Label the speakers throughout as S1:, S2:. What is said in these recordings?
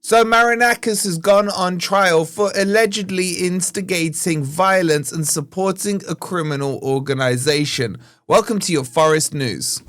S1: So Marinakis has gone on trial for allegedly instigating violence and supporting a criminal organisation. Welcome to your Forest News.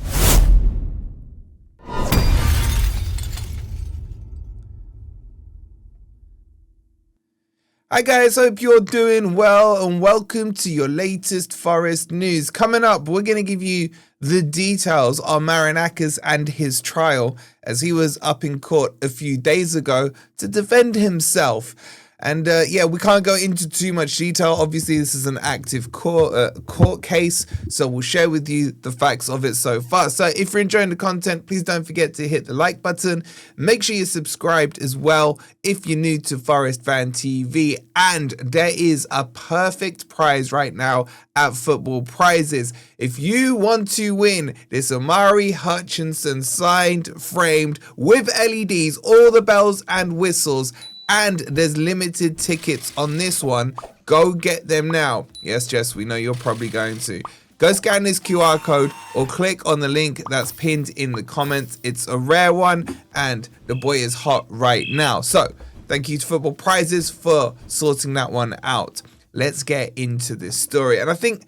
S1: Hi guys, hope you're doing well and welcome to your latest Forest News. Coming up, we're going to give you the details on Marinakis and his trial as he was up in court a few days ago to defend himself. And we can't go into too much detail. Obviously, this is an active court case, so we'll share with you the facts of it so far. So if you're enjoying the content, please don't forget to hit the like button. Make sure you're subscribed as well if you're new to Forest Fan TV. And there is a perfect prize right now at Football Prizes. If you want to win this Omari Hutchinson signed, framed with LEDs, all the bells and whistles, and there's limited tickets on this one, go get them now. Yes, Jess, we know you're probably going to. Go scan this QR code or click on the link that's pinned in the comments. It's a rare one and the boy is hot right now. So thank you to Football Prizes for sorting that one out. Let's get into this story. And I think,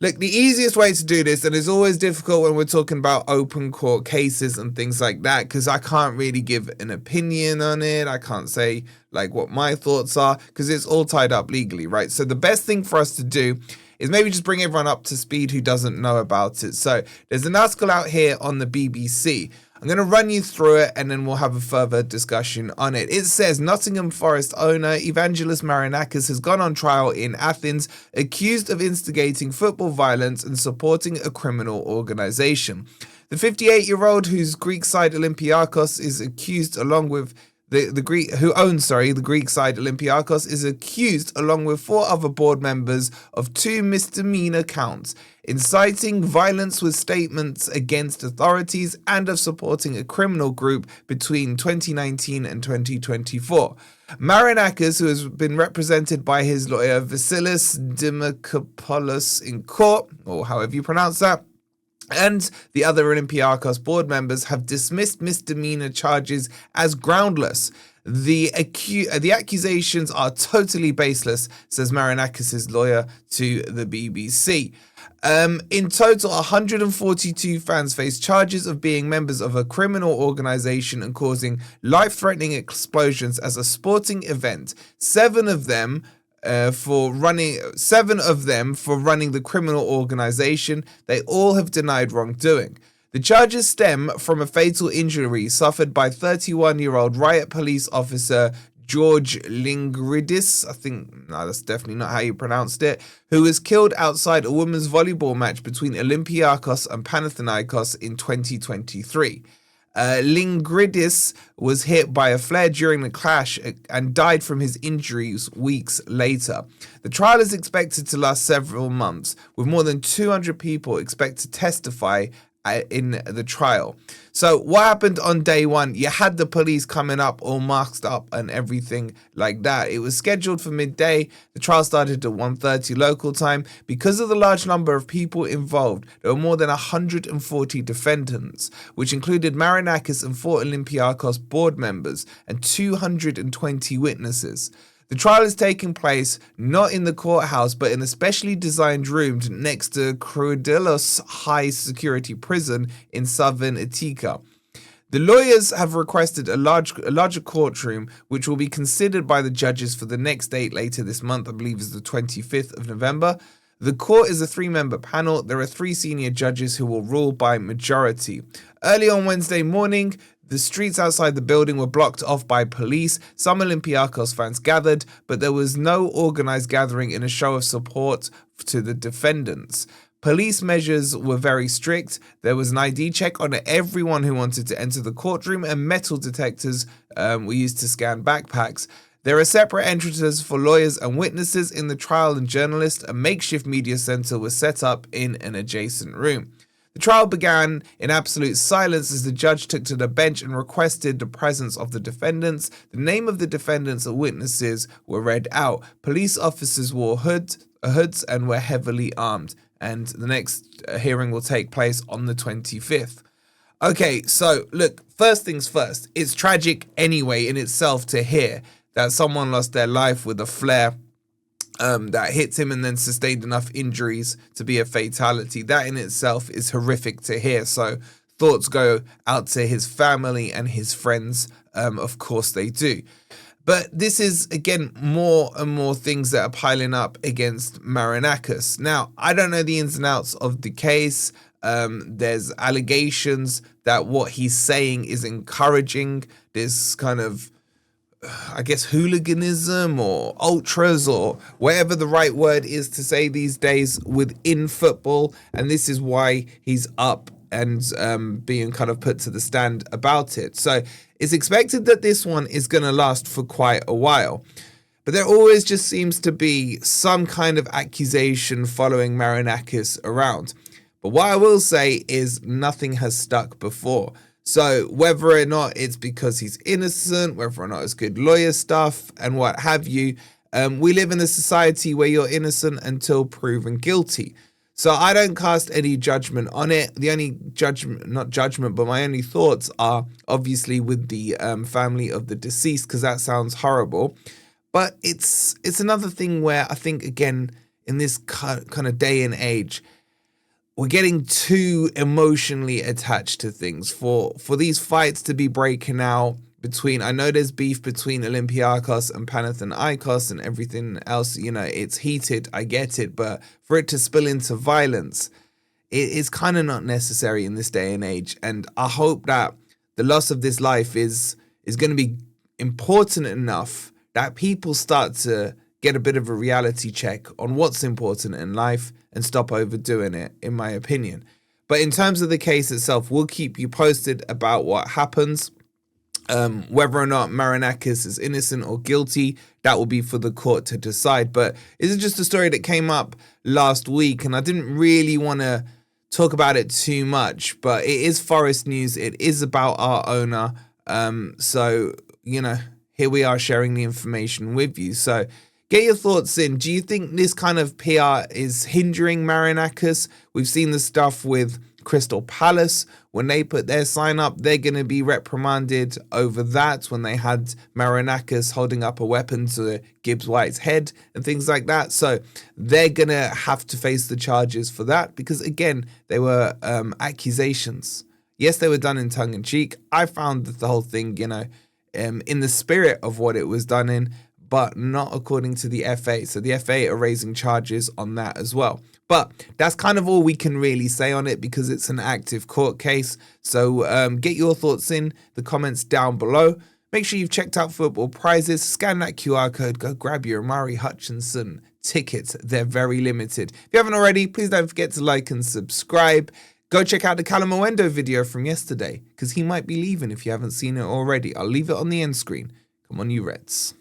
S1: look, the easiest way to do this, and it's always difficult when we're talking about open court cases and things like that, because I can't really give an opinion on it. I can't say like what my thoughts are, because it's all tied up legally, right? So the best thing for us to do is maybe just bring everyone up to speed who doesn't know about it. So there's an article out here on the BBC. I'm going to run you through it and then we'll have a further discussion on it. It says Nottingham Forest owner Evangelos Marinakis has gone on trial in Athens, accused of instigating football violence and supporting a criminal organisation. The 58-year-old, whose Greek side Olympiacos is accused along with the Greek side Olympiacos is accused along with 4 other board members of 2 misdemeanor counts: inciting violence with statements against authorities and of supporting a criminal group between 2019 and 2024. Marinakis, who has been represented by his lawyer Vasilis Dimakopoulos in court, or however you pronounce that, and the other Olympiacos board members have dismissed misdemeanor charges as groundless. The accusations are totally baseless, says Marinakis' lawyer to the BBC. In total, 142 fans face charges of being members of a criminal organisation and causing life-threatening explosions as a sporting event. 7 of them for running the criminal organisation. They all have denied wrongdoing. The charges stem from a fatal injury suffered by 31-year-old riot police officer George Lingridis, that's definitely not how you pronounced it, who was killed outside a women's volleyball match between Olympiacos and Panathinaikos in 2023. Lingridis was hit by a flare during the clash and died from his injuries weeks later. The trial is expected to last several months, with more than 200 people expected to testify in the trial. So what happened on day one? You had the police coming up all masked up and everything like that. It was scheduled for midday. The trial started at 1:30 local time. Because of the large number of people involved, there were more than 140 defendants, which included Marinakis and 4 Olympiacos board members and 220 witnesses. The trial is taking place not in the courthouse, but in a specially designed room next to Kroudelos High Security Prison in southern Attica. The lawyers have requested a larger courtroom, which will be considered by the judges for the next date later this month. I believe is the 25th of November. The court is a 3-member panel. There are 3 senior judges who will rule by majority. Early on Wednesday morning, the streets outside the building were blocked off by police. Some Olympiacos fans gathered, but there was no organised gathering in a show of support to the defendants. Police measures were very strict. There was an ID check on everyone who wanted to enter the courtroom, and metal detectors were used to scan backpacks. There are separate entrances for lawyers and witnesses in the trial, and journalists. A makeshift media centre was set up in an adjacent room. The trial began in absolute silence as the judge took to the bench and requested the presence of the defendants. The name of the defendants and witnesses were read out. Police officers wore hoods and were heavily armed. And the next hearing will take place on the 25th. Okay, so look, first things first, it's tragic anyway in itself to hear that someone lost their life with a flare that hits him and then sustained enough injuries to be a fatality. That in itself is horrific to hear. So thoughts go out to his family and his friends. Of course they do. But this is, again, more and more things that are piling up against Marinakis. Now, I don't know the ins and outs of the case. There's allegations that what he's saying is encouraging this kind of, I guess, hooliganism or ultras or whatever the right word is to say these days within football. And this is why he's up and being kind of put to the stand about it. So it's expected that this one is going to last for quite a while. But there always just seems to be some kind of accusation following Marinakis around. But what I will say is nothing has stuck before. So whether or not it's because he's innocent, whether or not it's good lawyer stuff and what have you, we live in a society where you're innocent until proven guilty. So I don't cast any judgment on it. The only but my only thoughts are obviously with the family of the deceased, because that sounds horrible. But it's another thing where I think, again, in this kind of day and age, we're getting too emotionally attached to things. For these fights to be breaking out between, I know there's beef between Olympiacos and Panathinaikos and everything else, it's heated, I get it, but for it to spill into violence, it is kind of not necessary in this day and age. And I hope that the loss of this life is going to be important enough that people start to get a bit of a reality check on what's important in life and stop overdoing it, in my opinion. But in terms of the case itself, we'll keep you posted about what happens. Whether or not Marinakis is innocent or guilty, that will be for the court to decide. But this is just a story that came up last week, and I didn't really want to talk about it too much. But it is Forest news. It is about our owner. So, here we are sharing the information with you. So get your thoughts in. Do you think this kind of PR is hindering Marinakis? We've seen the stuff with Crystal Palace. When they put their sign up, they're going to be reprimanded over that when they had Marinakis holding up a weapon to Gibbs White's head and things like that. So they're going to have to face the charges for that because, again, they were accusations. Yes, they were done in tongue-in-cheek. I found that the whole thing, in the spirit of what it was done in, but not according to the FA. So the FA are raising charges on that as well. But that's kind of all we can really say on it because it's an active court case. So get your thoughts in the comments down below. Make sure you've checked out Football Prizes. Scan that QR code. Go grab your Amari Hutchinson tickets. They're very limited. If you haven't already, please don't forget to like and subscribe. Go check out the Callum Owendo video from yesterday because he might be leaving if you haven't seen it already. I'll leave it on the end screen. Come on, you Reds.